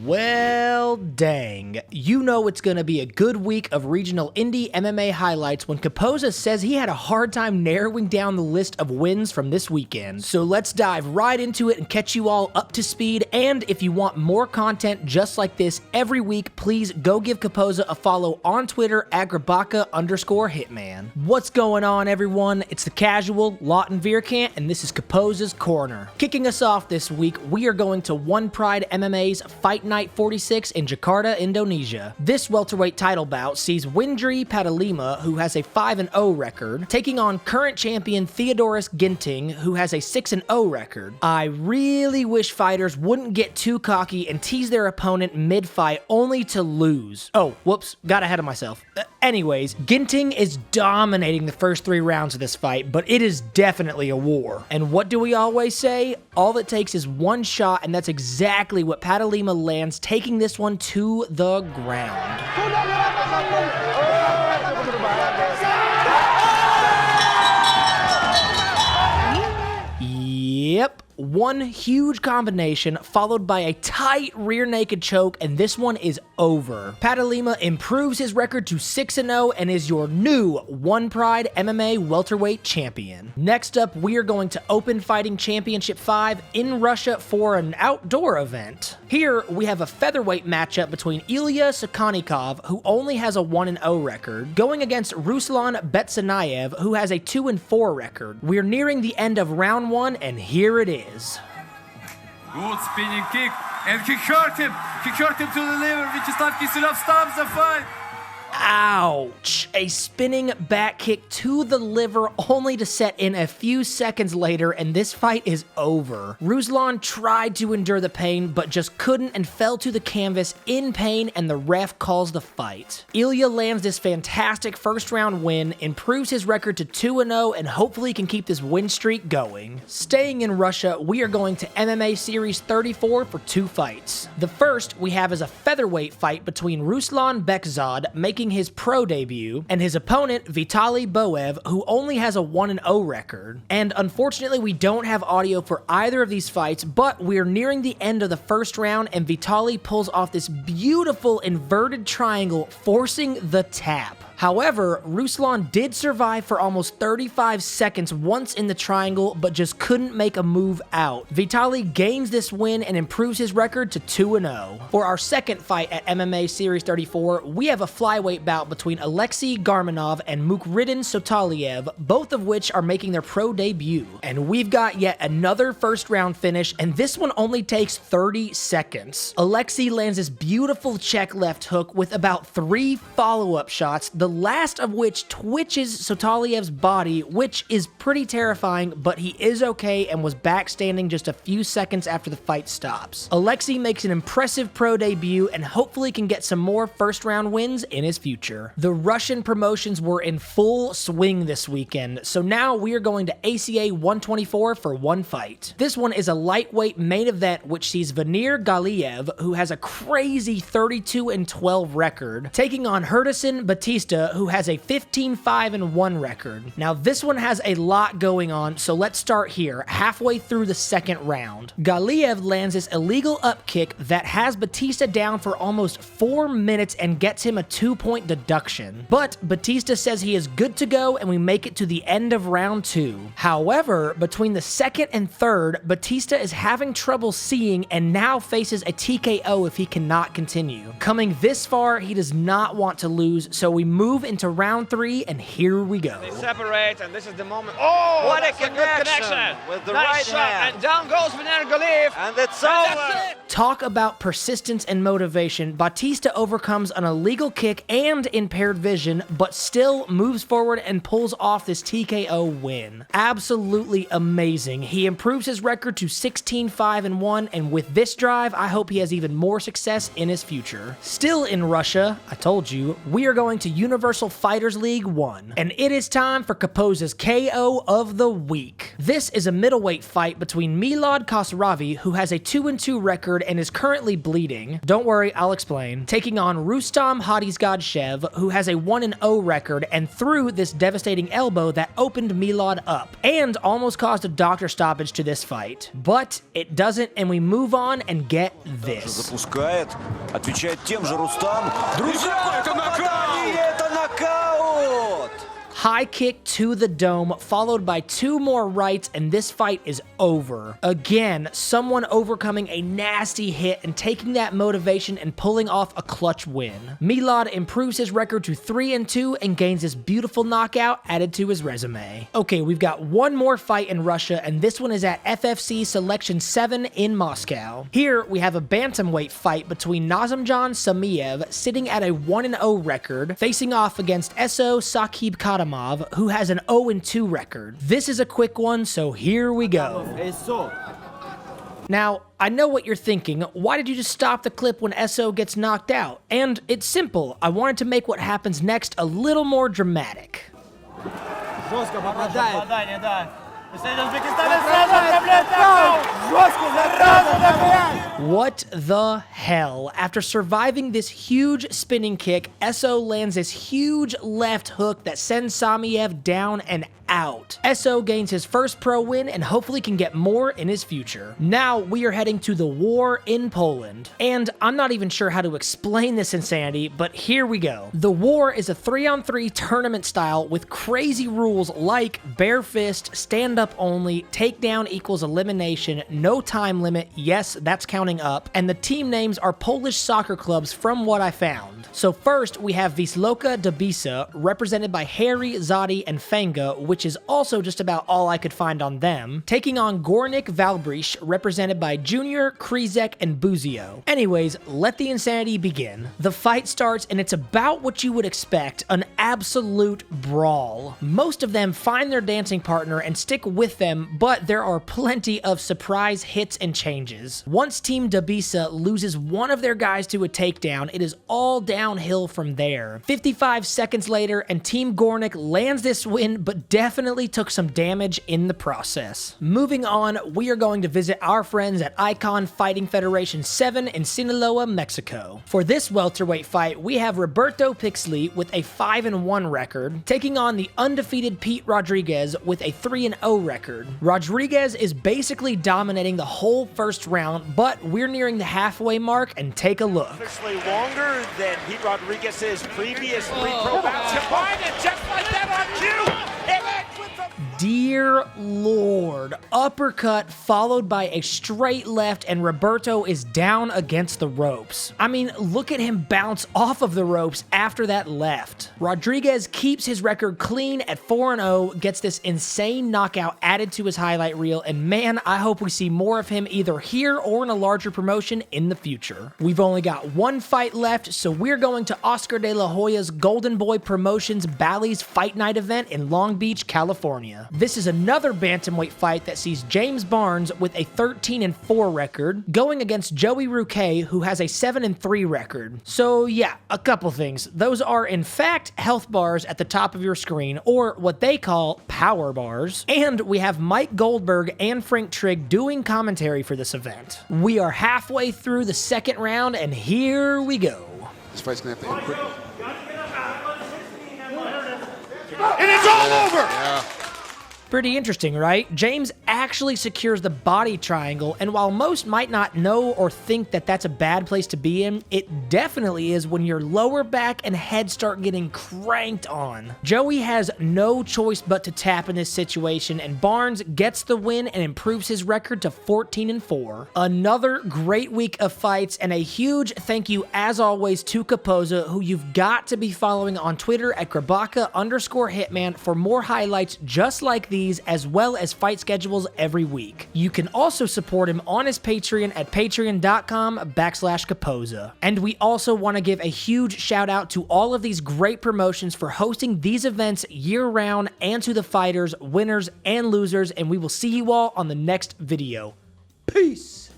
Well, dang. You know it's going to be a good week of regional indie MMA highlights when Caposa says he had a hard time narrowing down the list of wins from this weekend. So let's dive right into it and catch you all up to speed. And if you want more content just like this every week, please go give Caposa a follow on Twitter at Grabaka_Hitman. What's going on, everyone? It's the casual Lawton Vierkant, and this is Caposa's Corner. Kicking us off this week, we are going to One Pride MMA's Fight Night 46 in Jakarta, Indonesia. This welterweight title bout sees Wendry Patalima, who has a 5-0 record, taking on current champion Theodorus Ginting, who has a 6-0 record. I really wish fighters wouldn't get too cocky and tease their opponent mid-fight only to lose. Oh, whoops, got ahead of myself. Anyways, Ginting is dominating the first 3 rounds of this fight, but it is definitely a war. And what do we always say? All it takes is one shot, and that's exactly what Patalima lands, taking this one to the ground. Yep. One huge combination followed by a tight rear naked choke, and this one is over. Patalima improves his record to 6-0 and is your new One Pride MMA welterweight champion. Next up, we are going to Open Fighting Championship 5 in Russia for an outdoor event. Here, we have a featherweight matchup between Ilya Sakanikov, who only has a 1-0 record, going against Ruslan Betsanayev, who has a 2-4 record. We're nearing the end of round 1, and here it is. Good spinning kick, and he hurt him to the liver, Vyacheslav Kiselov stops the fight. Ouch! A spinning back kick to the liver only to set in a few seconds later, and this fight is over. Ruslan tried to endure the pain, but just couldn't and fell to the canvas in pain, and the ref calls the fight. Ilya lands this fantastic first round win, improves his record to 2-0, and hopefully can keep this win streak going. Staying in Russia, we are going to MMA Series 34 for 2 fights. The first we have is a featherweight fight between Ruslan Bekzad, making his pro debut, and his opponent Vitaly Boev, who only has a 1-0 record. And unfortunately, we don't have audio for either of these fights, but we're nearing the end of the first round, and Vitaly pulls off this beautiful inverted triangle, forcing the tap. However, Ruslan did survive for almost 35 seconds once in the triangle, but just couldn't make a move out. Vitaly gains this win and improves his record to 2-0. For our second fight at MMA Series 34, we have a flyweight bout between Alexei Garmanov and Mukhridin Sotaliev, both of which are making their pro debut. And we've got yet another first round finish, and this one only takes 30 seconds. Alexei lands this beautiful check left hook with about 3 follow-up shots, the last of which twitches Sotaliev's body, which is pretty terrifying, but he is okay and was back standing just a few seconds after the fight stops. Alexei makes an impressive pro debut and hopefully can get some more first round wins in his future. The Russian promotions were in full swing this weekend, so now we are going to ACA 124 for 1 fight. This one is a lightweight main event which sees Vanir Galiev, who has a crazy 32-12 record, taking on Herdison Batista, who has a 15-5-1 record. Now this one has a lot going on, so let's start here, halfway through the second round. Galiev lands this illegal upkick that has Batista down for almost 4 minutes and gets him a 2-point deduction. But Batista says he is good to go, and we make it to the end of round 2. However, between the second and third, Batista is having trouble seeing and now faces a TKO if he cannot continue. Coming this far, he does not want to lose, so we move into round 3, and here we go. They separate, and this is the moment. Oh, what a good connection with the nice right shot, hand. and down goes Vanir Galiev, And it's and over. that's it. Talk about persistence and motivation. Batista overcomes an illegal kick and impaired vision, but still moves forward and pulls off this TKO win. Absolutely amazing. He improves his record to 16-5-1, and with this drive, I hope he has even more success in his future. Still in Russia, I told you, we are going to Universal Fighters League 1, and it is time for Caposa's KO of the week. This is a middleweight fight between Milad Khosravi, who has a 2-2 record injured and is currently bleeding. Don't worry, I'll explain. Taking on Rustam Hadizgadshev, who has a 1-0 record and threw this devastating elbow that opened Milad up and almost caused a doctor stoppage to this fight. But it doesn't, and we move on and get this. Отвечает тем же Рустам. Друзья, это нокаут! Это нокаут! High kick to the dome, followed by 2 more rights, and this fight is over. Again, someone overcoming a nasty hit and taking that motivation and pulling off a clutch win. Milad improves his record to 3-2 and gains this beautiful knockout added to his resume. Okay, we've got one more fight in Russia, and this one is at FFC Selection 7 in Moscow. Here, we have a bantamweight fight between Nazimjan Samiev, sitting at a 1-0 record, facing off against Eso Sakib-Kadamov, who has an 0-2 record. This is a quick one, so here we go. Now, I know what you're thinking. Why did you just stop the clip when Eso gets knocked out? And it's simple. I wanted to make what happens next a little more dramatic. What the hell? After surviving this huge spinning kick, Eso lands this huge left hook that sends Samiev down and out. Eso gains his first pro win and hopefully can get more in his future. Now we are heading to the war in Poland. And I'm not even sure how to explain this insanity, but here we go. The war is a 3-on-3 tournament style with crazy rules like bare fist, stand up only, takedown equals elimination, no time limit, yes, that's counting up, and the team names are Polish soccer clubs from what I found. So first we have Wisłoka Dobisa, represented by Harry, Zadi, and Fanga, which is also just about all I could find on them, taking on Górnik Wałbrzych, represented by Junior, Krizek, and Buzio. Anyways, let the insanity begin. The fight starts and it's about what you would expect, an absolute brawl. Most of them find their dancing partner and stick with them, but there are plenty of surprise hits and changes. Once Team Dobisa loses one of their guys to a takedown, it is all downhill from there. 55 seconds later, and Team Górnik lands this win, but definitely took some damage in the process. Moving on, we are going to visit our friends at Icon Fighting Federation 7 in Sinaloa, Mexico. For this welterweight fight, we have Roberto Pixley with a 5-1 record, taking on the undefeated Pete Rodriguez with a 3-0 record. Rodriguez is basically dominating the whole first round, but we're nearing the halfway mark and take a look. Pixley longer than Pete Rodriguez's previous 3 pro bouts combined, and just like that on cue, Dear Lord. Uppercut followed by a straight left, and Roberto is down against the ropes. I mean, look at him bounce off of the ropes after that left. Rodriguez keeps his record clean at 4-0, gets this insane knockout added to his highlight reel, and man, I hope we see more of him either here or in a larger promotion in the future. We've only got one fight left, so we're going to Oscar de la Hoya's Golden Boy Promotions Bally's Fight Night event in Long Beach, California. This is another bantamweight fight that sees James Barnes with a 13-4 record going against Joey Ruque, who has a 7-3 record. So yeah, a couple things. Those are in fact health bars at the top of your screen, or what they call power bars. And we have Mike Goldberg and Frank Trigg doing commentary for this event. We are halfway through the second round, and here we go. This fight's gonna have to end quickly. and it's all over! Yeah. Pretty interesting, right? James actually secures the body triangle, and while most might not know or think that that's a bad place to be in, it definitely is when your lower back and head start getting cranked on. Joey has no choice but to tap in this situation, and Barnes gets the win and improves his record to 14-4. Another great week of fights, and a huge thank you as always to Caposa, who you've got to be following on Twitter at Grabaka_Hitman for more highlights just like these, as well as fight schedules every week. You can also support him on his Patreon at patreon.com/Caposa. And we also want to give a huge shout out to all of these great promotions for hosting these events year round, and to the fighters, winners, and losers, and we will see you all on the next video. Peace!